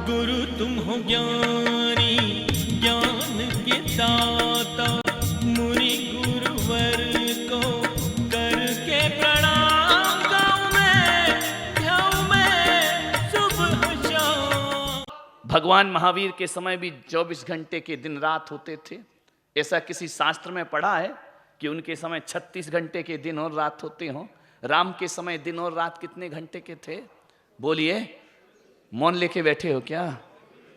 गुरु तुम हो ज्ञानी ज्ञान के दाता, मुनि गुरुवर को करके प्रणाम गाऊं मैं सुबह शाम। भगवान महावीर के समय भी 24 घंटे के दिन रात होते थे। ऐसा किसी शास्त्र में पढ़ा है कि उनके समय 36 घंटे के दिन और रात होते हों? राम के समय दिन और रात कितने घंटे के थे? बोलिए, मौन लेके बैठे हो क्या?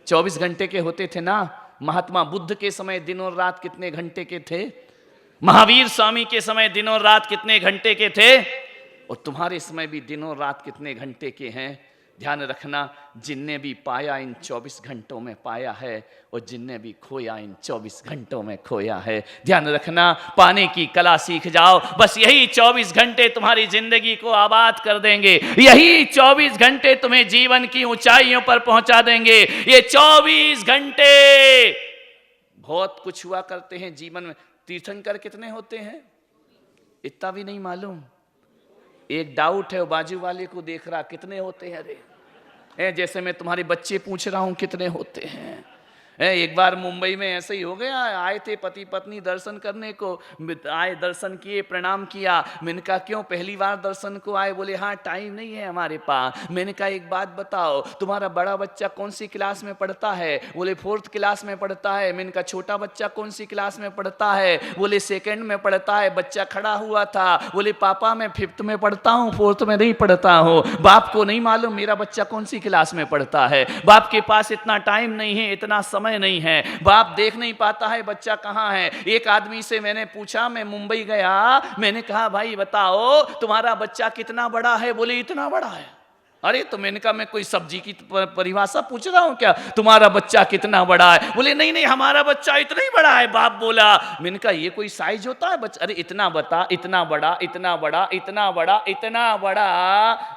24 घंटे के होते थे ना। महात्मा बुद्ध के समय दिन और रात कितने घंटे के थे? महावीर स्वामी के समय दिन और रात कितने घंटे के थे? और तुम्हारे समय भी दिन और रात कितने घंटे के हैं? ध्यान रखना, जिनने भी पाया इन 24 घंटों में पाया है, और जिनने भी खोया इन 24 घंटों में खोया है। ध्यान रखना, पाने की कला सीख जाओ। बस यही 24 घंटे तुम्हारी जिंदगी को आबाद कर देंगे। यही 24 घंटे तुम्हें जीवन की ऊंचाइयों पर पहुंचा देंगे। ये 24 घंटे बहुत कुछ हुआ करते हैं जीवन में। तीर्थंकर कितने होते हैं इतना भी नहीं मालूम। एक डाउट है, वो बाजू वाले को देख रहा, कितने होते हैं? अरे जैसे मैं तुम्हारे बच्चे पूछ रहा हूं कितने होते हैं। एक बार मुंबई में ऐसे ही हो गया, आए थे पति पत्नी दर्शन करने को, आए दर्शन किए, प्रणाम किया। मैंने कहा क्यों पहली बार दर्शन को आए? बोले हाँ टाइम नहीं है हमारे पास। मैंने कहा एक बात बताओ, तुम्हारा बड़ा बच्चा कौन सी क्लास में पढ़ता है? बोले 4th क्लास में पढ़ता है। मैंने कहा छोटा बच्चा कौन सी क्लास में पढ़ता है? बोले 2nd में पढ़ता है। बच्चा खड़ा हुआ था, बोले पापा मैं 5th में पढ़ता हूँ, 4th में नहीं पढ़ता हूँ। बाप को नहीं मालूम मेरा बच्चा कौन सी क्लास में पढ़ता है। बाप के पास इतना टाइम नहीं है, इतना समय नहीं है। बाप देख नहीं पाता है बच्चा कहां है। एक आदमी से मैंने पूछा, मैं मुंबई गया, मैंने कहा भाई बताओ तुम्हारा बच्चा कितना बड़ा है? बोले इतना बड़ा है। अरे तो मैंने कहा मैं कोई सब्जी की परिभाषा पूछ रहा हूं क्या? तुम्हारा बच्चा कितना बड़ा है? बोले नहीं नहीं हमारा बच्चा इतना ही बड़ा है। बाप बोला, मैंने कहा ये कोई साइज होता है बच्चा? अरे इतना बता, इतना बड़ा, इतना बड़ा, इतना बड़ा, इतना बड़ा।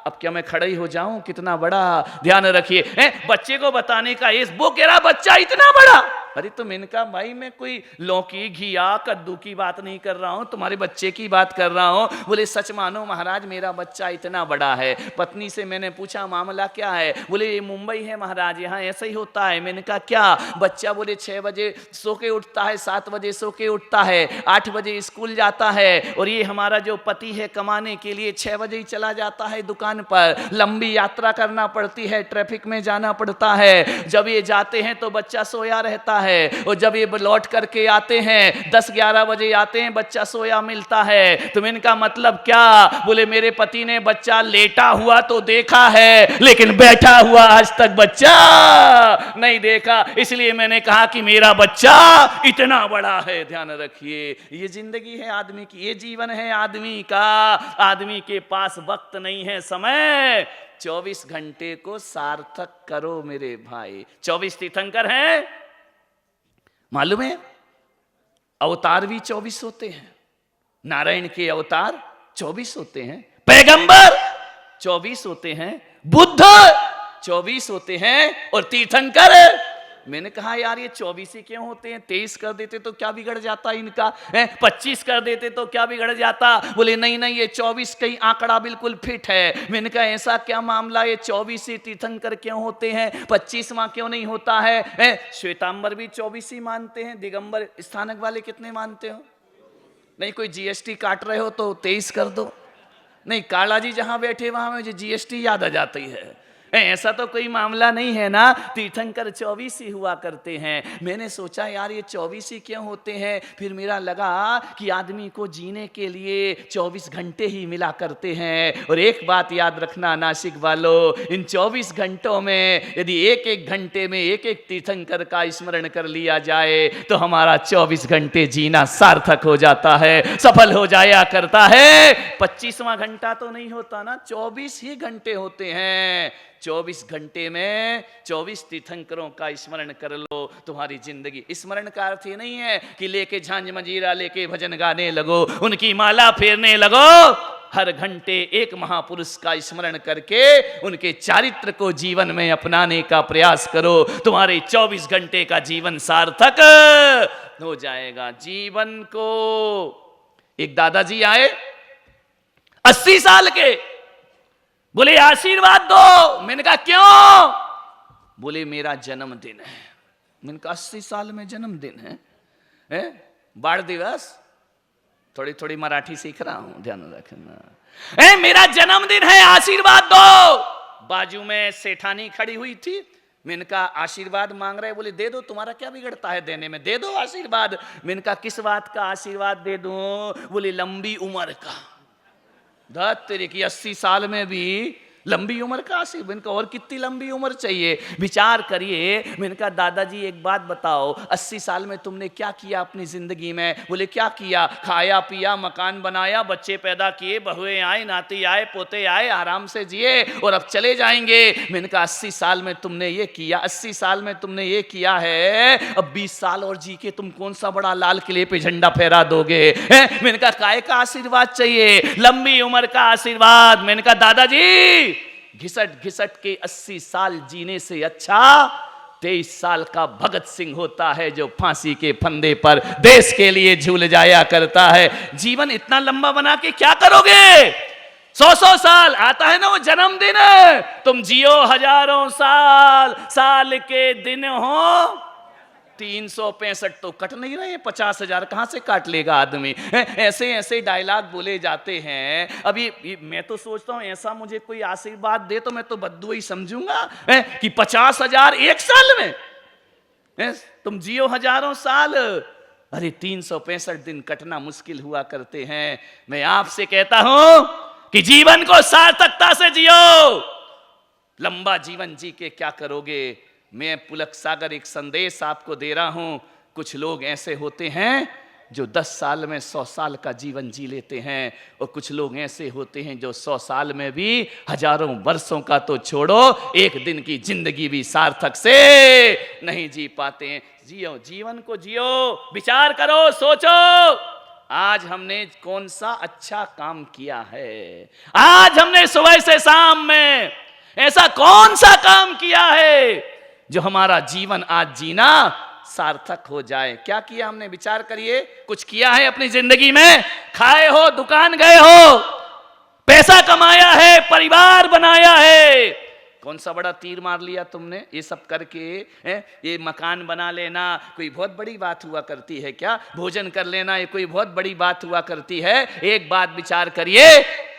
अब क्या मैं खड़ा ही हो जाऊं? कितना बड़ा? ध्यान रखिए, बच्चे को बताने का ये वो कह रहा बच्चा इतना बड़ा। अरे तो मैंने कहा भाई मैं कोई लौकी घिया कद्दू की बात नहीं कर रहा हूं, तुम्हारे बच्चे की बात कर रहा हूं। बोले सच मानो महाराज मेरा बच्चा इतना बड़ा है। पत्नी से मैंने पूछा मामला क्या है? बोले ये मुंबई है महाराज, यहाँ ऐसा ही होता है। मैंने कहा क्या? बच्चा बोले 6 बजे सो के उठता है, 7 बजे सो के उठता है, 8 बजे स्कूल जाता है। और ये हमारा जो पति है कमाने के लिए 6 बजे ही चला जाता है दुकान पर। लंबी यात्रा करना पड़ती है, ट्रैफिक में जाना पड़ता है। जब ये जाते हैं तो बच्चा सोया रहता है, और जब ये लौट करके आते हैं 10-11 बजे आते हैं, बच्चा सोया मिलता है। तो मैंने कहा मतलब क्या? बोले मेरे पति ने बच्चा लेटा हुआ तो देखा है, लेकिन बैठा हुआ आज तक बच्चा नहीं देखा। इसलिए मैंने कहा कि मेरा बच्चा इतना बड़ा है। ध्यान रखिए, ये जिंदगी है आदमी की, ये जीवन है आदमी का। आदमी के पास वक्त नहीं है, समय। 24 घंटे को सार्थक करो मेरे भाई। 24 तीर्थंकर हैं, मालूम है? अवतार भी 24 होते हैं। नारायण के अवतार 24 होते हैं, पैगंबर 24 होते हैं, बुद्ध 24 होते हैं, और तीर्थंकर। मैंने कहा यार ये 24 ही क्यों होते हैं? 23 कर देते तो क्या बिगड़ जाता इनका? 25 कर देते तो क्या बिगड़ जाता? बोले नहीं नहीं ये 24 का ही आंकड़ा बिल्कुल फिट है। मैंने कहा ऐसा क्या मामला? ये 24 ही तीर्थंकर क्यों होते हैं? 25वां क्यों नहीं होता है? श्वेतांबर भी 24 ही मानते हैं। दिगंबर स्थानक वाले कितने मानते हो? नहीं कोई जीएसटी काट रहे हो तो 23 कर दो। नहीं काला जी जहां बैठे वहां मुझे जीएसटी याद आ जाती है। ऐसा तो कोई मामला नहीं है ना। तीर्थंकर 24 ही हुआ करते हैं। मैंने सोचा यार ये 24 ही क्यों होते हैं? फिर मेरा लगा कि आदमी को जीने के लिए 24 घंटे ही मिला करते हैं। और एक बात याद रखना नासिक वालों, इन 24 घंटों में यदि एक एक घंटे में एक एक तीर्थंकर का स्मरण कर लिया जाए तो हमारा 24 घंटे जीना सार्थक हो जाता है, सफल हो जाया करता है। 25वां घंटा तो नहीं होता ना, 24 ही घंटे होते हैं। 24 घंटे में 24 तीर्थंकरों का स्मरण कर लो, तुम्हारी जिंदगी। स्मरण का अर्थ ये नहीं है कि लेके झांझ मंजीरा लेके भजन गाने लगो, उनकी माला फेरने लगो। हर घंटे एक महापुरुष का स्मरण करके उनके चारित्र को जीवन में अपनाने का प्रयास करो। तुम्हारे 24 घंटे का जीवन सार्थक हो जाएगा। जीवन को एक दादाजी आए 80 साल के, बोले आशीर्वाद दो। मैंने कहा क्यों? बोले मेरा जन्मदिन है। मैंने कहा 80 साल में जन्मदिन है? बाढ़ दिवस? थोड़ी थोड़ी मराठी सीख रहा हूं, ध्यान रखना। मेरा जन्मदिन है, आशीर्वाद दो। बाजू में सेठानी खड़ी हुई थी। मैंने कहा आशीर्वाद मांग रहे? बोले दे दो, तुम्हारा क्या बिगड़ता है देने में, दे दो आशीर्वाद। मैंने कहा किस बात का आशीर्वाद दे दूं? बोले लंबी उम्र का। धत तेरे की 80 साल में भी लंबी उम्र का आशीर्वाद? मैंने कहा और कितनी लंबी उम्र चाहिए, विचार करिए। मैंने कहा दादाजी एक बात बताओ, 80 साल में तुमने क्या किया अपनी जिंदगी में? बोले क्या किया? खाया पिया, मकान बनाया, बच्चे पैदा किए, बहुएं आए, नाती आए, पोते आए, आराम से जिए और अब चले जाएंगे। मैंने कहा 80 साल में तुमने ये किया, 80 साल में तुमने ये किया है, अब 20 साल और जी के तुम कौन सा बड़ा लाल किले पे झंडा फहरा दोगे? मैंने कहा काय का आशीर्वाद चाहिए? लंबी उम्र का आशीर्वाद। मैंने कहा दादाजी घिसट घिसट के 80 साल जीने से अच्छा 23 साल का भगत सिंह होता है जो फांसी के फंदे पर देश के लिए झूल जाया करता है। जीवन इतना लंबा बना के क्या करोगे? 100 साल आता है ना वो जन्मदिन, तुम जियो हजारों साल, साल के दिन हो 365 तो कट नहीं रहे, 50,000 कहां से काट लेगा आदमी? ऐसे ऐसे डायलॉग बोले जाते हैं। अभी मैं तो सोचता हूं ऐसा मुझे कोई आशीर्वाद दे तो मैं तो बद्दुआ ही समझूंगा कि 50,000 एक साल में, तुम जियो हजारों साल। अरे 365 दिन कटना मुश्किल हुआ करते हैं। मैं आपसे कहता हूं कि जीवन को सार्थकता से जियो। लंबा जीवन जी के क्या करोगे? मैं पुलक सागर एक संदेश आपको दे रहा हूं। कुछ लोग ऐसे होते हैं जो 10 साल में 100 साल का जीवन जी लेते हैं, और कुछ लोग ऐसे होते हैं जो 100 साल में भी हजारों वर्षों का तो छोड़ो, एक दिन की जिंदगी भी सार्थक से नहीं जी पाते हैं। जियो, जीवन को जियो, विचार करो, सोचो आज हमने कौन सा अच्छा काम किया है। आज हमने सुबह से शाम में ऐसा कौन सा काम किया है जो हमारा जीवन आज जीना सार्थक हो जाए? क्या किया हमने? विचार करिए। कुछ किया है अपनी जिंदगी में? खाए हो, दुकान गए हो, पैसा कमाया है, परिवार बनाया है, कौन सा बड़ा तीर मार लिया तुमने? ये सब करके ये मकान बना लेना कोई बहुत बड़ी बात हुआ करती है क्या? भोजन कर लेना ये कोई बहुत बड़ी बात हुआ करती है? एक बात विचार करिए,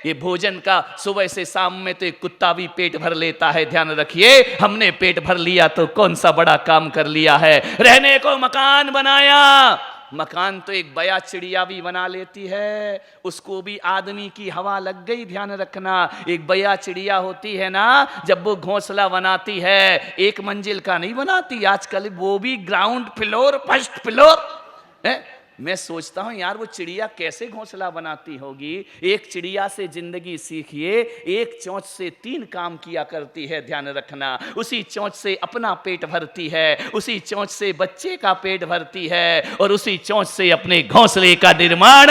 ये भोजन का सुबह से शाम में तो एक कुत्ता भी पेट भर लेता है। ध्यान रखिए, हमने पेट भर लिया तो कौन सा बड़ा काम कर लिया है? रहने को मकान बनाया, मकान तो एक बया चिड़िया भी बना लेती है, उसको भी आदमी की हवा लग गई। ध्यान रखना, एक बया चिड़िया होती है ना, जब वो घोंसला बनाती है 1 मंजिल का नहीं बनाती, आजकल वो भी ग्राउंड फ्लोर, फर्स्ट फ्लोर। मैं सोचता हूं यार वो चिड़िया कैसे घोंसला बनाती होगी। एक चिड़िया से जिंदगी सीखिए, एक चोंच से 3 काम किया करती है। ध्यान रखना, उसी चोंच से अपना पेट भरती है, उसी चोंच से बच्चे का पेट भरती है, और उसी चोंच से अपने घोंसले का निर्माण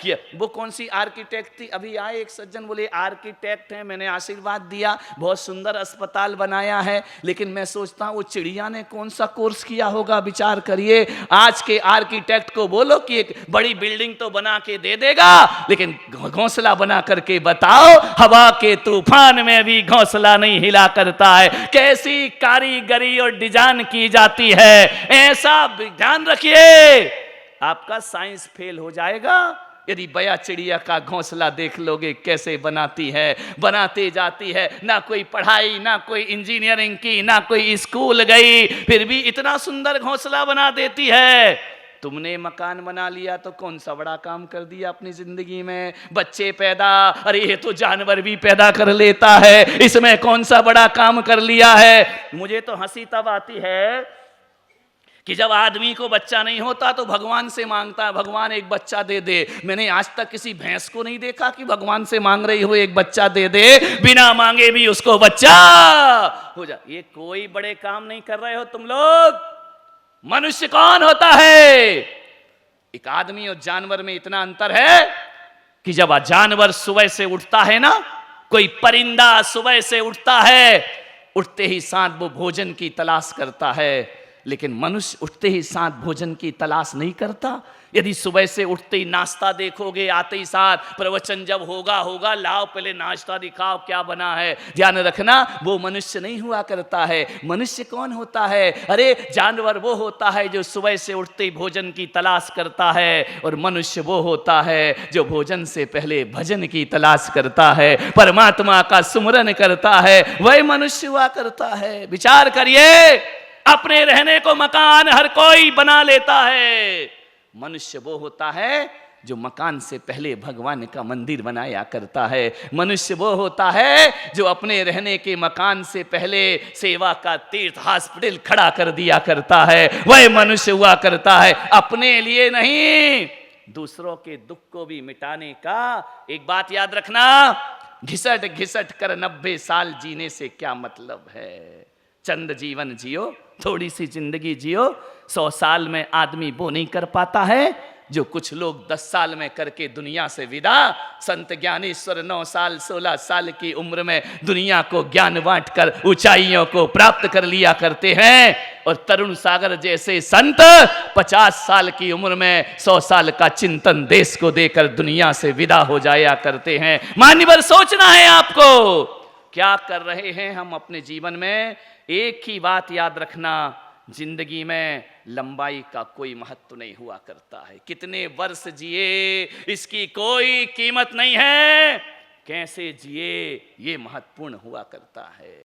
किया। वो कौन सी आर्किटेक्ट थी? अभी आए एक सज्जन बोले आर्किटेक्ट है, मैंने आशीर्वाद दिया, बहुत सुंदर अस्पताल बनाया है, लेकिन मैं सोचता हूं वो चिड़िया ने कौन सा कोर्स किया होगा? विचार करिए। आज के आर्किटेक्ट को बोलो कि एक बड़ी बिल्डिंग तो बना के दे देगा, लेकिन घोंसला बना करके बताओ, हवा के तूफान में भी घोंसला नहीं हिला करता है। कैसी कारीगरी और डिजाइन की जाती है, ऐसा ध्यान रखिए। आपका साइंस फेल हो जाएगा यदि बया चिड़िया का घोंसला देख लोगे कैसे बनाती है, बनाते जाती है। ना कोई पढ़ाई, ना कोई इंजीनियरिंग की, ना कोई स्कूल गई, फिर भी इतना सुंदर घोंसला बना देती है। तुमने मकान बना लिया तो कौन सा बड़ा काम कर दिया अपनी जिंदगी में? बच्चे पैदा, अरे ये तो जानवर भी पैदा कर लेता है, इसमें कौन सा बड़ा काम कर लिया है? मुझे तो हंसी तब आती है कि जब आदमी को बच्चा नहीं होता तो भगवान से मांगता है, भगवान एक बच्चा दे दे। मैंने आज तक किसी भैंस को नहीं देखा कि भगवान से मांग रही हो एक बच्चा दे दे, बिना मांगे भी उसको बच्चा हो जा। ये कोई बड़े काम नहीं कर रहे हो तुम लोग। मनुष्य कौन होता है? एक आदमी और जानवर में इतना अंतर है कि जब जानवर सुबह से उठता है ना, कोई परिंदा सुबह से उठता है, उठते ही साथ वो भोजन की तलाश करता है, लेकिन मनुष्य उठते ही साथ भोजन की तलाश नहीं करता। यदि सुबह से उठते ही नाश्ता देखोगे, आते ही साथ प्रवचन जब होगा लाओ पहले नाश्ता दिखाओ क्या बना है, ध्यान रखना वो मनुष्य नहीं हुआ करता है। मनुष्य कौन होता है? अरे जानवर वो होता है जो सुबह से उठते ही भोजन की तलाश करता है, और मनुष्य वो होता है जो भोजन से पहले भजन की तलाश करता है, परमात्मा का सुमरन करता है, वही मनुष्य हुआ करता है। विचार करिए, अपने रहने को मकान हर कोई बना लेता है, मनुष्य वो होता है जो मकान से पहले भगवान का मंदिर बनाया करता है। मनुष्य वो होता है जो अपने रहने के मकान से पहले सेवा का तीर्थ हॉस्पिटल खड़ा कर दिया करता है, वह मनुष्य हुआ करता है। अपने लिए नहीं, दूसरों के दुख को भी मिटाने का। एक बात याद रखना, घिसट घिसट कर 90 साल जीने से क्या मतलब है। चंद जीवन जियो, थोड़ी सी जिंदगी जियो। 100 साल में आदमी वो नहीं कर पाता है जो कुछ लोग 10 साल में करके दुनिया से विदा। संत ज्ञानेश्वर 9 साल 16 साल की उम्र में दुनिया को ज्ञान बांट कर ऊंचाइयों को प्राप्त कर लिया करते हैं, और तरुण सागर जैसे संत 50 साल की उम्र में 100 साल का चिंतन देश को देकर दुनिया से विदा हो जाया करते हैं। मान्यवर, सोचना है आपको, क्या कर रहे हैं हम अपने जीवन में। एक ही बात याद रखना, जिंदगी में लंबाई का कोई महत्व नहीं हुआ करता है। कितने वर्ष जिए इसकी कोई कीमत नहीं है, कैसे जिए ये महत्वपूर्ण हुआ करता है।